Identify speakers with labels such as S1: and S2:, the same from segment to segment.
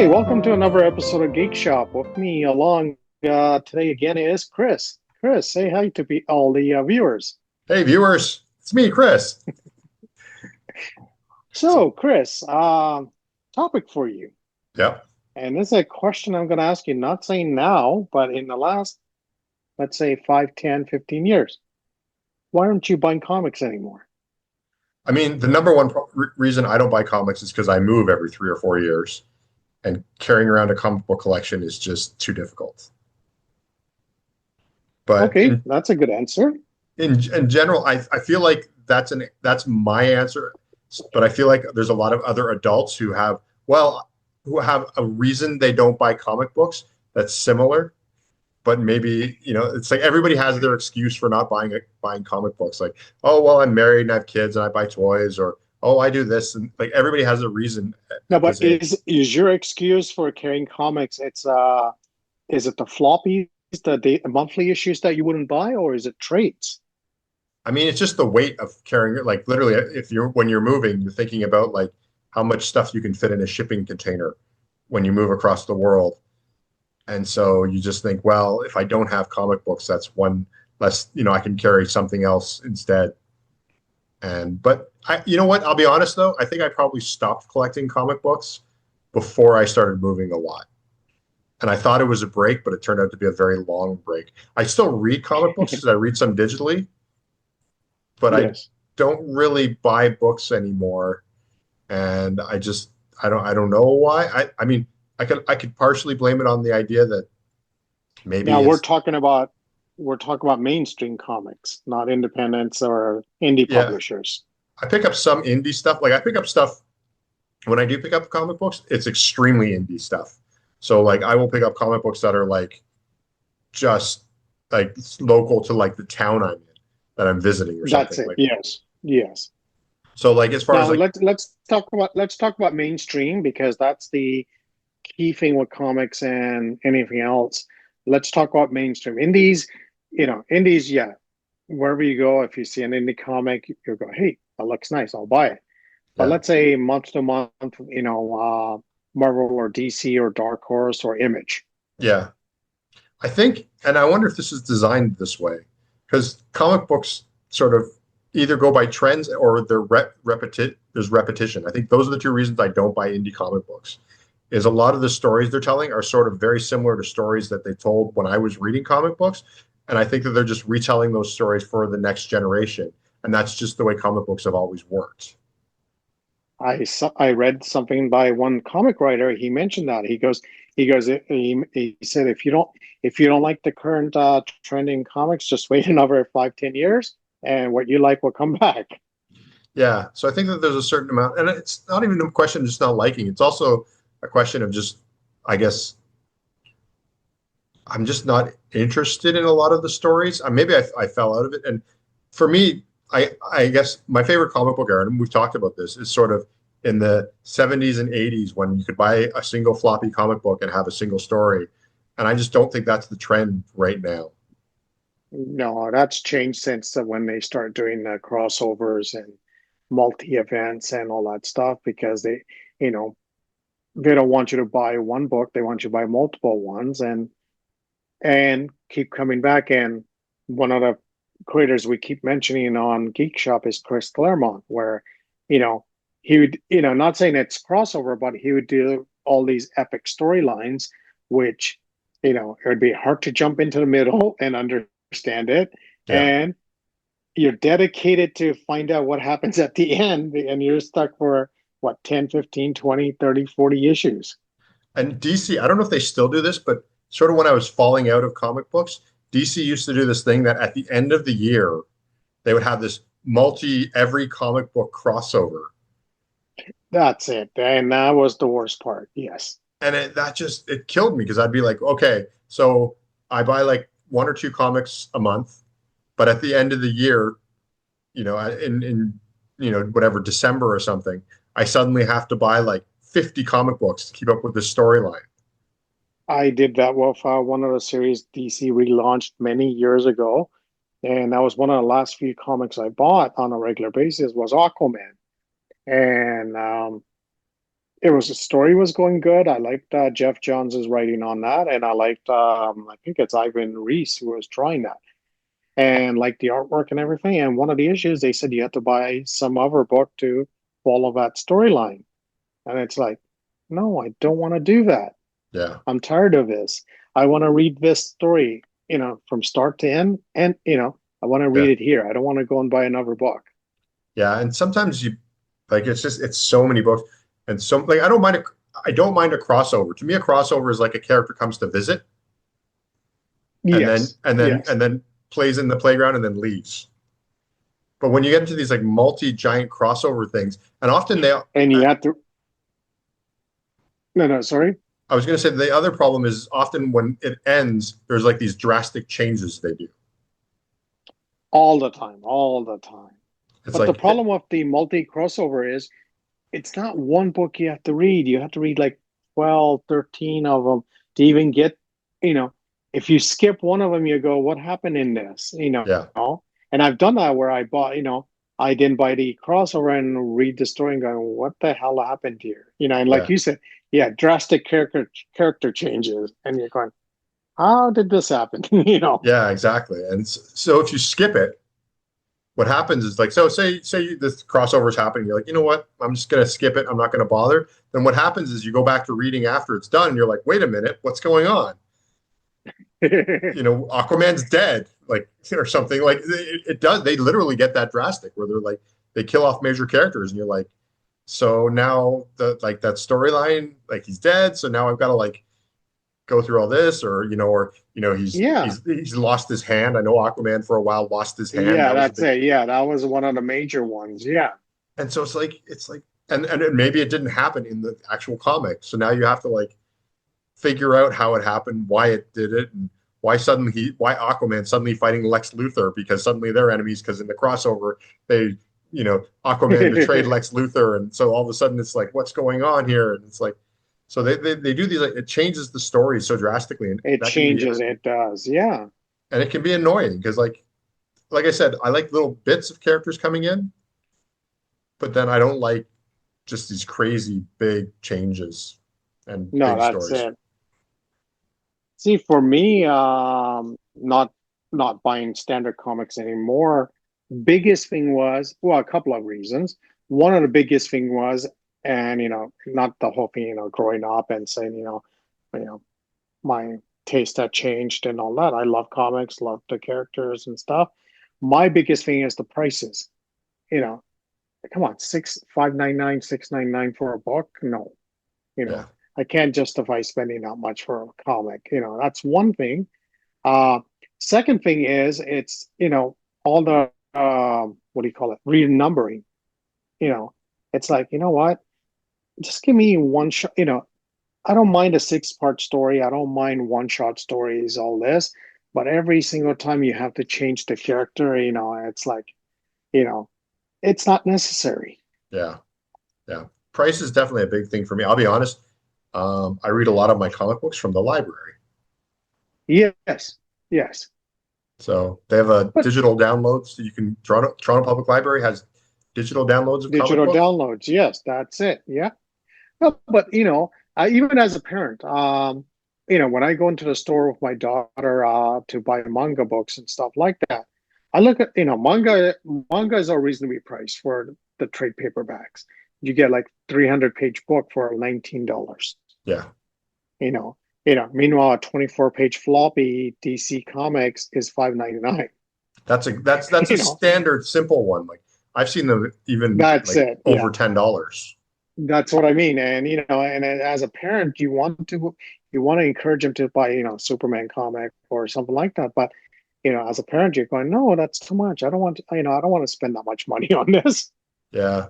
S1: welcome to another episode of Geek Shop. With me along today again is Chris. Chris, say hi to all the viewers.
S2: Hey, viewers, it's me, Chris.
S1: So, Chris, topic for you.
S2: Yep.
S1: And this is a question I'm going to ask you, not saying now, but in the last, let's say, 5, 10, 15 years. Why aren't you buying comics anymore?
S2: I mean, the number one reason I don't buy comics is because I move every 3 or 4 years, and carrying around a comic book collection is just too difficult. But
S1: Okay, that's a good answer.
S2: in general, I feel like that's my answer. But I feel like there's a lot of other adults who have a reason they don't buy comic books that's similar. But maybe, it's like everybody has their excuse for not buying comic books. Like, oh well, I'm married and I have kids and I buy toys, or oh, I do this, and like everybody has a reason
S1: No,
S2: at
S1: but
S2: this age.
S1: is your excuse for carrying comics, is it the floppies, the monthly issues that you wouldn't buy, or is it trades?
S2: I mean, it's just the weight of carrying it. Like literally, if you're when you're moving, you're thinking about like how much stuff you can fit in a shipping container when you move across the world. And so you just think, well, if I don't have comic books, that's one less, I can carry something else instead. But you know what? I'll be honest though, I think I probably stopped collecting comic books before I started moving a lot. And I thought it was a break, but it turned out to be a very long break. I still read comic books because I read some digitally, but I
S1: Yes.
S2: don't really buy books anymore. And I don't know why. I mean, I could partially blame it on the idea that
S1: Now
S2: maybe it's
S1: we're talking about mainstream comics, not independents or indie
S2: yeah.
S1: publishers.
S2: I pick up some indie stuff. Like I pick up stuff when I do pick up comic books, it's extremely indie stuff. So like I will pick up comic books that are like just like local to like the town I'm in that I'm visiting or
S1: That's
S2: something.
S1: it.
S2: Like
S1: Yes. Yes.
S2: so like as far as
S1: Now
S2: like
S1: let's talk about mainstream because that's the key thing with comics and anything else. Let's talk about mainstream. Indies, yeah. Wherever you go, if you see an indie comic, you go, hey, that looks nice, I'll buy it. But
S2: yeah,
S1: let's say month to month, Marvel or DC or Dark Horse or Image.
S2: yeah. I think and I wonder if this is designed this way because comic books sort of either go by trends or there's repetition. I think those are the two reasons I don't buy indie comic books. Is a lot of the stories they're telling are sort of very similar to stories that they told when I was reading comic books. And I think that they're just retelling those stories for the next generation. And that's just the way comic books have always worked.
S1: I read something by one comic writer. He mentioned that he said if you don't like the current trend in comics, just wait another 5, 10 years, and what you like will come back.
S2: Yeah. So I think that there's a certain amount, and it's not even a question of just not liking. It's also a question of just, I guess, I'm just not interested in a lot of the stories. Maybe I fell out of it. And for me, I guess my favorite comic book era, and we've talked about this, is sort of in the 70s and 80s when you could buy a single floppy comic book and have a single story. And I just don't think that's the trend right now.
S1: No, that's changed since when they start doing the crossovers and multi events and all that stuff because you know, they don't want you to buy one book; they want you to buy multiple ones and keep coming back. And one of the creators we keep mentioning on Geek Shop is Chris Claremont, where you know he would, not saying it's crossover, but he would do all these epic storylines, which it would be hard to jump into the middle and understand it,
S2: Yeah.
S1: and you're dedicated to find out what happens at the end, and you're stuck for what 10, 15, 20, 30, 40 issues.
S2: And DC, I don't know if they still do this, but sort of when I was falling out of comic books, DC used to do this thing that at the end of the year, they would have this multi every comic book crossover.
S1: That's it. And that was the worst part. Yes.
S2: And it killed me because I'd be like, okay, so I buy like one or two comics a month, but at the end of the year, in whatever December or something, I suddenly have to buy like 50 comic books to keep up with the storyline.
S1: I did that with one of the series DC relaunched many years ago. And that was one of the last few comics I bought on a regular basis was Aquaman. And it was the story was going good. I liked Jeff Johns' writing on that, and I liked I think it's Ivan Reese who was drawing that, and liked the artwork and everything. And one of the issues they said you had to buy some other book to follow that storyline, and it's like, no, I don't want to do that.
S2: Yeah,
S1: I'm tired of this. I want to read this story, from start to end, and I want to
S2: yeah,
S1: read it here. I don't want to go and buy another book.
S2: yeah. And sometimes you like it's so many books, and so like I don't mind a crossover. To me, a crossover is like a character comes to visit, and then
S1: Yes,
S2: and then
S1: yes,
S2: and then plays in the playground and then leaves. But when you get into these like multi-giant crossover things, and often they,
S1: and you have to. No, no, sorry.
S2: I was going to say the other problem is often when it ends, there's like these drastic changes they do.
S1: All the time, all the time.
S2: It's
S1: But the
S2: like,
S1: problem with the multi crossover is it's not one book you have to read. You have to read like 12, 13 of them to even get, you know, if you skip one of them, you go, what happened in this?
S2: yeah,
S1: And I've done that where I bought, I didn't buy the crossover and read the story and go, what the hell happened here? And like
S2: yeah,
S1: you said, yeah, drastic character changes. And you're going, how did this happen?
S2: yeah, exactly. And so if you skip it, what happens is like, so say this crossover is happening, you're like, you know what? I'm just going to skip it. I'm not going to bother. Then what happens is you go back to reading after it's done, and you're like, wait a minute, what's going on? Aquaman's dead, like or something. Like it does. They literally get that drastic where they're like they kill off major characters, and you're like, so now the like that storyline, like he's dead. So now I've got to like go through all this, or
S1: Yeah.
S2: he's lost his hand. I know Aquaman for a while lost his hand.
S1: Yeah,
S2: That was a
S1: that's
S2: big,
S1: it. Yeah, that was one of the major ones. Yeah.
S2: and so and maybe it didn't happen in the actual comic. So now you have to like figure out how it happened, why it did it, and why Aquaman suddenly fighting Lex Luthor because suddenly they're enemies because in the crossover they Aquaman betrayed Lex Luthor, and so all of a sudden it's like what's going on here, and it's like so they do these like it changes the story so drastically, and
S1: It
S2: that can be
S1: changes, it does. Yeah.
S2: and it can be annoying because like I said, I like little bits of characters coming in, but then I don't like just these crazy big changes and
S1: No,
S2: big
S1: that's
S2: stories.
S1: it. See, for me, not buying standard comics anymore. Biggest thing was, well, a couple of reasons. One of the biggest thing was, and not the whole thing, growing up and saying, you know, my taste had changed and all that. I love comics, love the characters and stuff. My biggest thing is the prices. You know, come on, 5.99, 6.99 for a book? No, you
S2: Yeah,
S1: know, I can't justify spending that much for a comic. That's one thing. Uh, Second thing is it's, all the what do you call it? Renumbering. You know, it's like, you know what? Just give me one shot, I don't mind a six-part story. I don't mind one-shot stories, all this, but every single time you have to change the character, it's like, you know, it's not necessary.
S2: yeah. Yeah, price is definitely a big thing for me. I'll be honest. I read a lot of my comic books from the library.
S1: Yes, yes.
S2: So they have a
S1: But
S2: digital downloads. So you can Toronto Public Library has digital downloads of comic
S1: digital
S2: books.
S1: downloads, yes, that's it. Yeah. No, but even as a parent, when I go into the store with my daughter to buy manga books and stuff like that, I look at manga is a reasonably priced for the trade paperbacks. You get like 300-page book for $19.
S2: Yeah,
S1: You know, Meanwhile, a 24-page floppy DC Comics is $5.99.
S2: that's a
S1: You know,
S2: standard simple one. Like I've seen them even
S1: that's
S2: like
S1: it.
S2: over
S1: Yeah.
S2: $10.
S1: That's what I mean. And as a parent, you want to encourage them to buy, Superman comic or something like that. But as a parent, you're going, no, that's too much. I don't want to, I don't want to spend that much money on this.
S2: Yeah,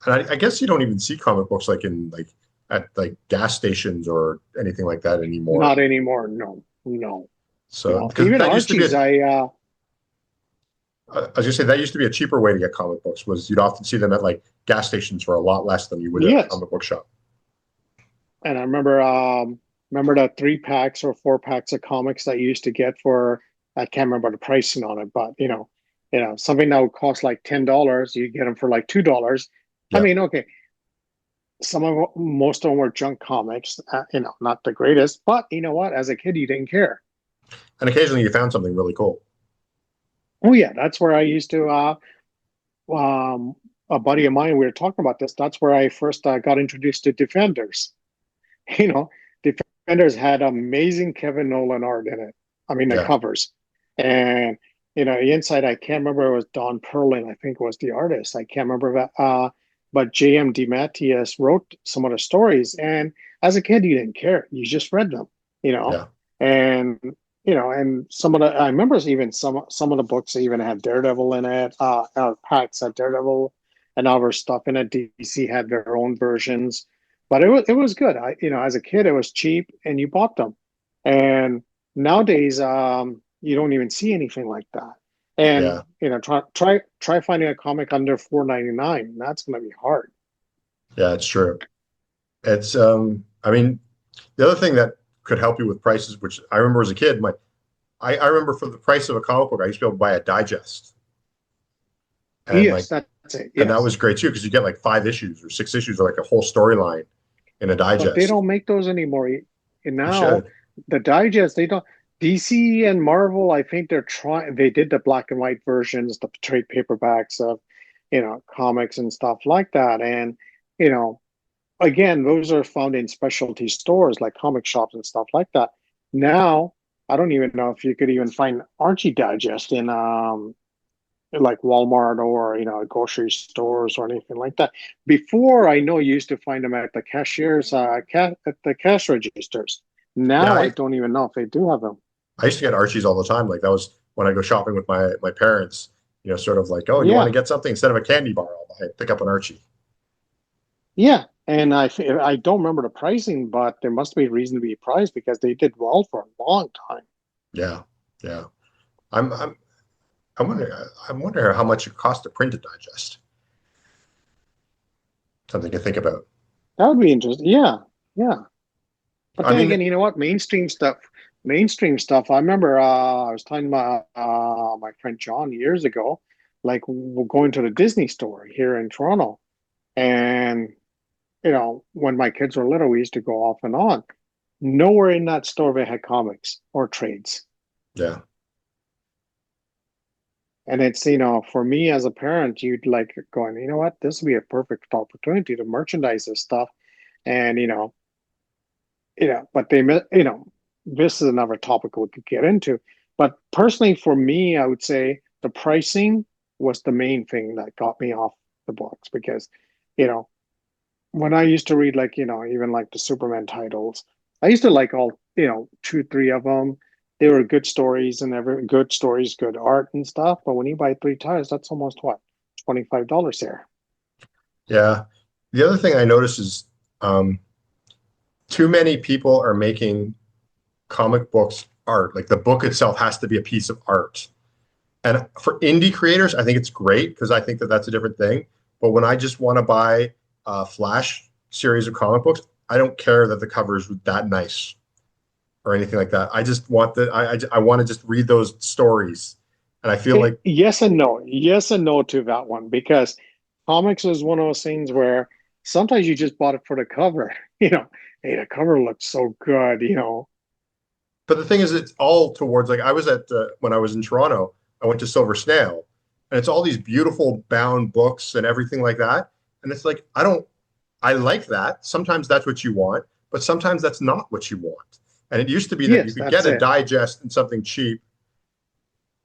S2: and I guess you don't even see comic books like in like at like gas stations or anything like that anymore.
S1: Not anymore. No, no.
S2: So because
S1: Even
S2: that used to be
S1: Archie's,
S2: I was gonna say that used to be a cheaper way to get comic books was you'd often see them at like gas stations for a lot less than you would at a
S1: yes.
S2: comic book shop.
S1: And I remember the 3 packs or 4 packs of comics that you used to get for, I can't remember the pricing on it, but something that would cost like $10, you get them for like $2. I
S2: Yeah,
S1: mean, okay, some of most of them were junk comics, not the greatest, but you know what? As a kid, you didn't care.
S2: And occasionally you found something really cool.
S1: Oh yeah, that's where I used to. Um, a buddy of mine, we were talking about this. That's where I first got introduced to Defenders. You know, Defenders had amazing Kevin Nolan art in it. I mean, the
S2: Yeah,
S1: covers, and the inside. I can't remember. It was Don Perlin, I think, was the artist. I can't remember that. But J.M. DeMatteis wrote some of the stories, and as a kid, you didn't care. You just read them, you know,
S2: yeah,
S1: and and some of the I remember even some of the books even had Daredevil in it. Packs had Daredevil and other stuff in it. DC had their own versions, but it was good. As a kid, it was cheap, and you bought them. And nowadays, you don't even see anything like that. And
S2: yeah,
S1: try finding a comic under 4.99. That's going to be hard.
S2: yeah. It's true. It's I mean, the other thing that could help you with prices, which I remember as a kid, I remember for the price of a comic book, I used to be able to buy a digest, and
S1: Yes,
S2: like,
S1: that's it.
S2: and that
S1: Yes,
S2: was great too because you get like 5 issues or 6 issues or like a whole storyline in a
S1: but they
S2: digest.
S1: don't make those anymore. And
S2: They
S1: now
S2: should.
S1: the digest, they don't. DC and Marvel, I think they're trying. They did the black and white versions, the trade paperbacks of, comics and stuff like that. And you know, again, those are found in specialty stores like comic shops and stuff like that. Now, I don't even know if you could even find Archie Digest in like Walmart or grocery stores or anything like that. Before, I know you used to find them at the cashiers, at the cash registers.
S2: Yeah,
S1: Now I don't even know if they do have them.
S2: I used to get Archies all the time. Like that was when I go shopping with my parents. Sort of like, oh, you want to
S1: Yeah,
S2: get something instead of a candy bar? Pick up an Archie.
S1: yeah, and I don't remember the pricing, but there must be a reason to be priced because they did well for a long time.
S2: Yeah, yeah. I'm I'm I'm wondering how much it costs to print a digest. Something to think about.
S1: That would be interesting. Yeah, yeah. But
S2: I
S1: then
S2: mean,
S1: again, you know what? Mainstream stuff. I remember I was talking about my friend John years ago, like we're going to the Disney store here in Toronto, and when my kids were little, we used to go off and on. Nowhere in that store they had comics or trades,
S2: yeah,
S1: and it's for me as a parent, you'd like going, you know what? This would be a perfect opportunity to merchandise this stuff, and but this is another topic we could get into. But personally, for me, I would say the pricing was the main thing that got me off the books because, you know, when I used to read like, even like the Superman titles, I used to like all, two, three of them. They were good stories and every good stories, good art and stuff. But when you buy three titles, that's almost what, $25 there.
S2: yeah. The other thing I notice is um, too many people are making comic books art. Like the book itself has to be a piece of art. And for indie creators, I think it's great because I think that that's a different thing. But when I just want to buy a Flash series of comic books, I don't care that the cover is that nice or anything like that. I just want I want to just read those stories, and I feel like
S1: Yes and no. Yes and no to that one because comics is one of those things where sometimes you just bought it for the cover. Hey, the cover looks so good.
S2: but the thing is, it's all towards like I was at when I was in Toronto, I went to Silver Snail, and it's all these beautiful bound books and everything like that. And it's like I like that. Sometimes that's what you want, but sometimes that's not what you want. And it used to be that you
S1: Yes,
S2: could get
S1: that's
S2: a
S1: it.
S2: digest and something cheap,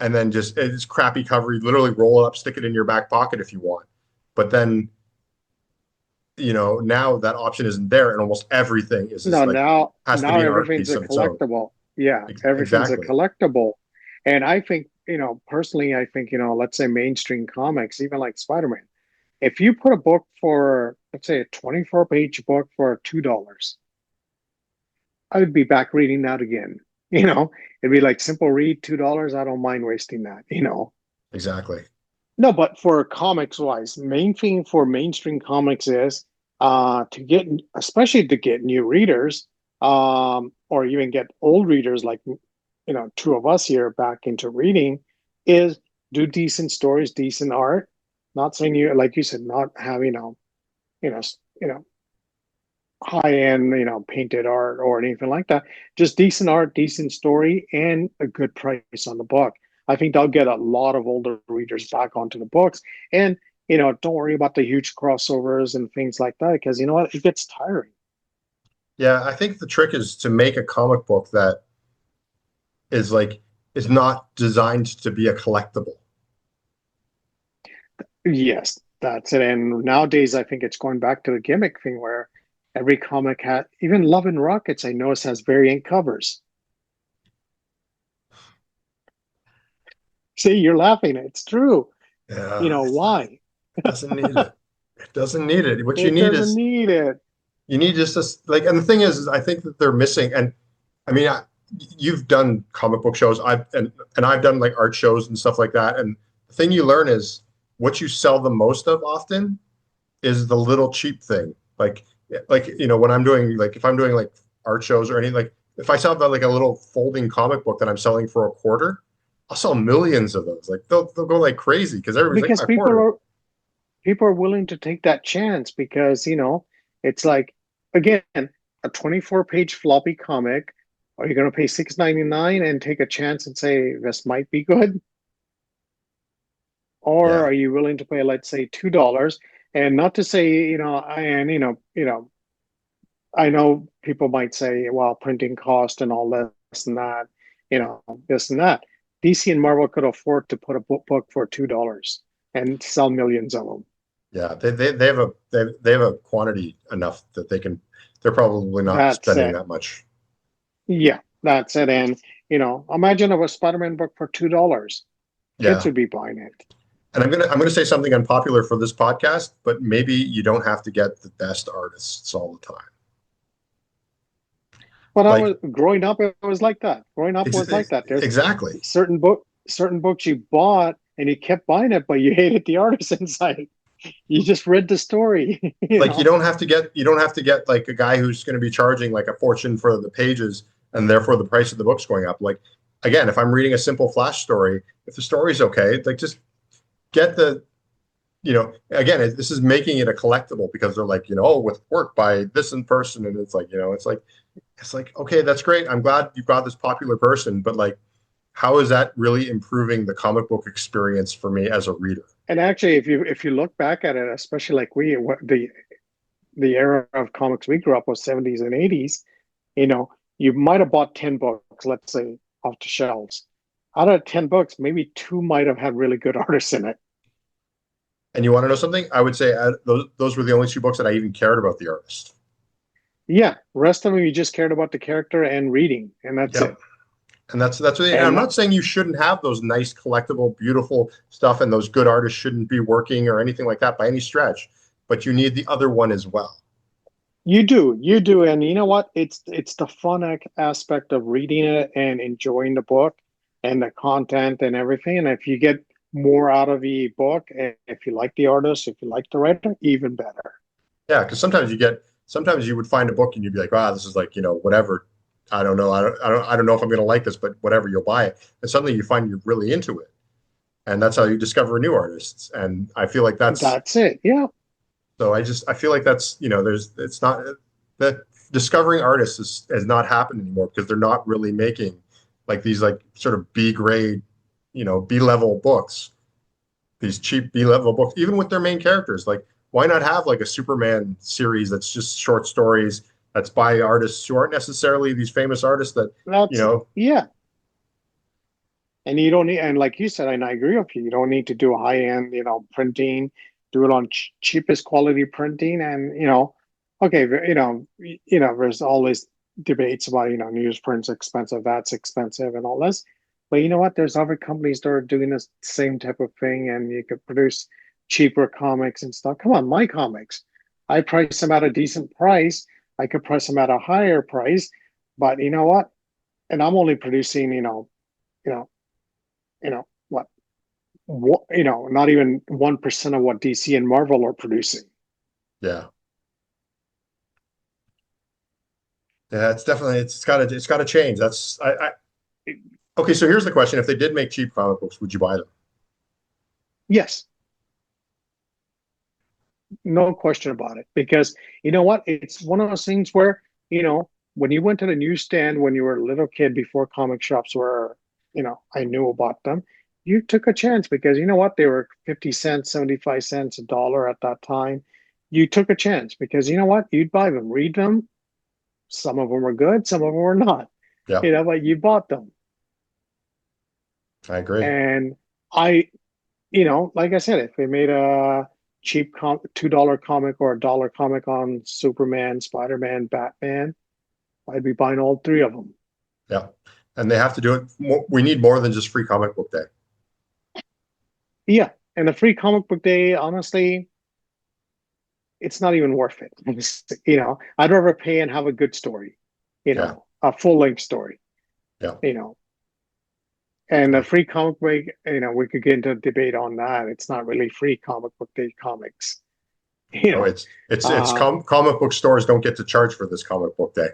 S2: and then just it's crappy cover. You literally roll it up, stick it in your back pocket if you want. But then now that option isn't there, and almost everything is
S1: No,
S2: like has to
S1: now
S2: be an art
S1: everything's
S2: piece
S1: a
S2: on its own.
S1: collectible. Yeah, everything's a
S2: Exactly.
S1: collectible. And I think, personally, I think, let's say mainstream comics, even like Spider-Man, if you put a book for, let's say a 24-page book for $2, I would be back reading that again. It'd be like simple read, $2. I don't mind wasting that.
S2: Exactly.
S1: No, but for comics wise, main thing for mainstream comics is to get, especially to get new readers, or even get old readers like two of us here back into reading, is do decent stories, decent art. Not saying you, like you said, not have you know, high-end, painted art or anything like that. Just decent art, decent story, and a good price on the book. I think that'll get a lot of older readers back onto the books. And, don't worry about the huge crossovers and things like that, because you know what? It gets tiring.
S2: Yeah, I think the trick is to make a comic book that is like is not designed to be a collectible.
S1: Yes, that's it. And nowadays, I think it's going back to the gimmick thing where every comic had, even Love and Rockets, I notice has variant covers. See, you're laughing. It's true.
S2: Yeah, it's not,
S1: Why?
S2: it doesn't need it. It doesn't need it. What you
S1: It
S2: need
S1: doesn't
S2: is
S1: need it.
S2: you need just this like, and the thing is I think that they're missing. And I mean, you've done comic book shows. And I've done like art shows and stuff like that. And the thing you learn is what you sell the most of often is the little cheap thing. When I'm doing like if I'm doing like art shows or anything, like if I sell like a little folding comic book that I'm selling for a quarter, I'll sell millions of those. Like they'll go like crazy because everybody's like
S1: Because
S2: a quarter.
S1: people are willing to take that chance because, it's like, again, a 24-page floppy comic. Are you going to pay 6.99 and take a chance and say this might be good? Or
S2: Yeah,
S1: are you willing to pay, let's say, $2? And not to say, and I know people might say, well, printing cost and all this and that, this and that. DC and Marvel could afford to put a book for $2 and sell millions of them.
S2: yeah. They have a quantity enough that they're probably not
S1: That's
S2: spending
S1: it.
S2: that much.
S1: Yeah, that's it. And, imagine a Spider-Man book for $2. Kids
S2: Yeah.
S1: would be buying it.
S2: And I'm gonna say something unpopular for this podcast, but maybe you don't have to get the best artists all the time.
S1: When I
S2: Like
S1: was growing up, it was like that. Growing up
S2: ex
S1: was like that. There's
S2: exactly.
S1: certain books you bought and you kept buying it, but you hated the artist inside. You just read the story,
S2: Like you don't have to get like a guy who's going to be charging like a fortune for the pages and therefore the price of the book's going up. Like again, if I'm reading a simple flash story, if the story's okay, like just get the again, this is making it a collectible because they're like, oh, with work by this in person, and it's like, it's like, okay, that's great. I'm glad you've got this popular person, but like, how is that really improving the comic book experience for me as a reader?
S1: And actually, if you look back at it, especially like the era of comics we grew up with, 70s and 80s, you know, you might have bought 10 books, let's say, off the shelves. Out of 10 books, maybe two might have had really good artists in it.
S2: And you want to know something? I would say those were the only two books that I even cared about the artist.
S1: Yeah, rest of them you just cared about the character and reading, and that's
S2: Yep.
S1: it.
S2: And that's what, and I'm
S1: And
S2: not saying you shouldn't have those nice collectible beautiful stuff and those good artists shouldn't be working or anything like that by any stretch, but you need the other one as well.
S1: you do, and you know what? It's the fun aspect of reading it and enjoying the book and the content and everything. And if you get more out of the book, and if you like the artist, if you like the writer, even better.
S2: Yeah, because sometimes you would find a book and you'd be like, wow, this is like, whatever. I don't know. I don't know if I'm going to like this, but whatever, you'll buy it. And suddenly you find you're really into it. And that's how you discover new artists. And I feel like that's
S1: That's it. Yeah,
S2: so I feel like that's, it's not that discovering artists has not happened anymore because they're not really making like these like sort of B grade, B level books, these cheap B level books, even with their main characters. Like, why not have like a Superman series that's just short stories that's by artists who aren't necessarily these famous artists that, you
S1: that's
S2: know,
S1: yeah. And you don't need, and like you said, and I agree with you, you don't need to do a high end, printing, do it on cheapest quality printing. And, okay, there's always debates about, newsprint's expensive, that's expensive and all this. But you know what? There's other companies that are doing this same type of thing and you could produce cheaper comics and stuff. Come on, my comics. I price them at a decent price. I could price them at a higher price, but you know what? And I'm only producing, you know, not even 1% of what DC and Marvel are producing.
S2: yeah, yeah, it's got to change. Okay. So here's the question: if they did make cheap comic books, would you buy them?
S1: Yes, No question about it. Because you know what? It's one of those things where, when you went to the newsstand when you were a little kid before comic shops were, I knew about them, you took a chance because you know what? They were 50 cents, 75 cents, a dollar at that time. You took a chance because you know what? You'd buy them, read them. Some of them were good, some of them were not.
S2: Yeah,
S1: But you bought them.
S2: I agree.
S1: And I, like I said, if they made a cheap $2 comic or a dollar comic on Superman, Spider-Man, Batman, I'd be buying all three of them.
S2: Yeah, and they have to do it. We need more than just free comic book day.
S1: Yeah, and the free comic book day, honestly, it's not even worth it. I'd rather pay and have a good story,
S2: Yeah,
S1: a full-length story,
S2: yeah.
S1: you know. And a free comic book, we could get into a debate on that. It's not really free comic book day comics, you
S2: No,
S1: know.
S2: it's
S1: Uh,
S2: comic book stores don't get to charge for this comic book day.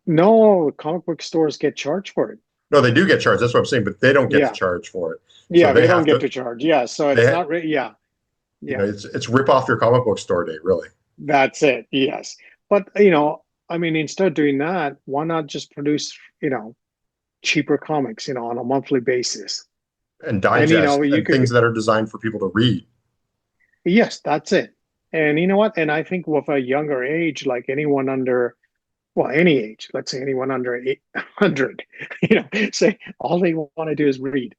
S1: no, comic book stores get charged for it.
S2: No, they do get charged. That's what I'm saying, but they don't get to
S1: Yeah,
S2: charge for it. So
S1: yeah,
S2: they
S1: they don't
S2: have
S1: get
S2: to.
S1: to charge. Yeah, so it's
S2: They
S1: not really. Yeah, yeah,
S2: it's rip off your comic book store day, really,
S1: that's it. Yes, but I mean, instead of doing that, why not just produce, cheaper comics, on a monthly basis?
S2: and
S1: And
S2: digest
S1: you
S2: and things
S1: could.
S2: that are designed for people to read.
S1: Yes, that's it. And you know what? And I think with a younger age, like anyone under, well, any age, let's say anyone under 800, say all they want to do is read,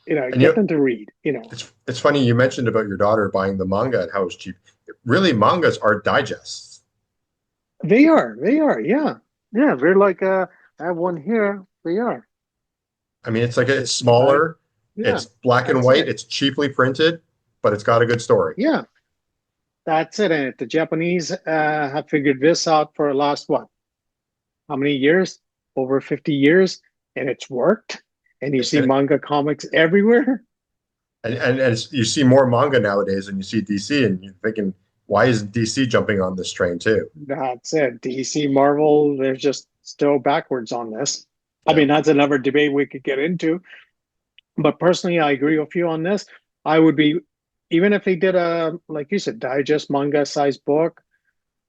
S2: And
S1: get them to read,
S2: it's funny you mentioned about your daughter buying the manga and how it's cheap. Really, mangas are digests.
S1: they are, yeah. Yeah, they're like, I have one here. They are.
S2: I mean, it's
S1: I,
S2: smaller,
S1: yeah,
S2: it's black and
S1: that's
S2: white,
S1: it.
S2: it's cheaply printed, but it's got a good story.
S1: Yeah, that's it. And the Japanese have figured this out for the last, what, how many years? Over 50 years. And it's worked. And you see
S2: And
S1: manga comics everywhere.
S2: and you see more manga nowadays than you see DC, and you're thinking, why isn't DC jumping on this train too?
S1: That's it. DC, Marvel, they're just still backwards on this. I
S2: Yeah,
S1: mean, that's another debate we could get into. But personally, I agree with you on this. I would be, even if they did a, like you said, digest manga size book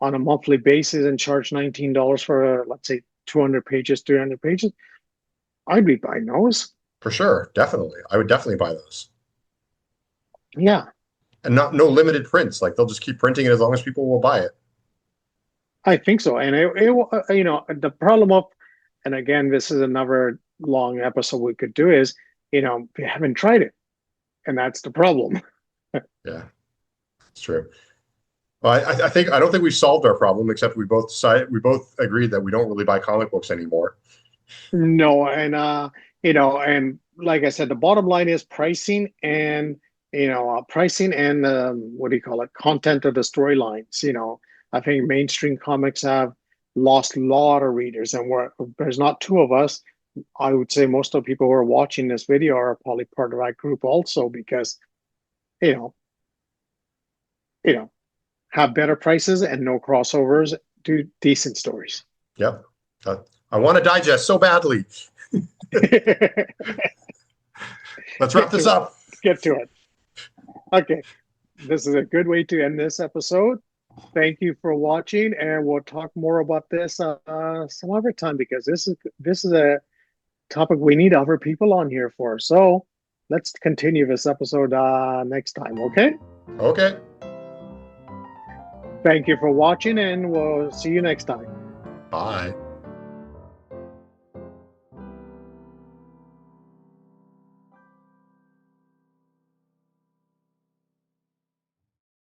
S1: on a monthly basis and charge $19 for, let's say, 200 pages, 300 pages, I'd be buying those.
S2: for sure, definitely. I would definitely buy those.
S1: Yeah,
S2: And not no limited prints. Like they'll just keep printing it as long as people will buy it.
S1: I think so. And the problem of, and again, this is another long episode we could do is, we haven't tried it. And that's the problem.
S2: Yeah, it's true. Well, I don't think we've solved our problem, except we both agreed that we don't really buy comic books anymore.
S1: No, and and like I said, the bottom line is pricing and pricing and what do you call it? Content of the storylines. I think mainstream comics have lost a lot of readers, and there's not two of us. I would say most of the people who are watching this video are probably part of that group also because you know, you know, have better prices and no crossovers, do decent stories.
S2: Yep. Uh, I want to digest so badly. Let's wrap
S1: Get
S2: this
S1: to it.
S2: up.
S1: Get to it. Okay. This is a good way to end this episode. Thank you for watching, and we'll talk more about this some other time because this is a topic we need other people on here for. So let's continue this episode next time. Okay.
S2: Okay.
S1: Thank you for watching, and we'll see you next time.
S2: Bye.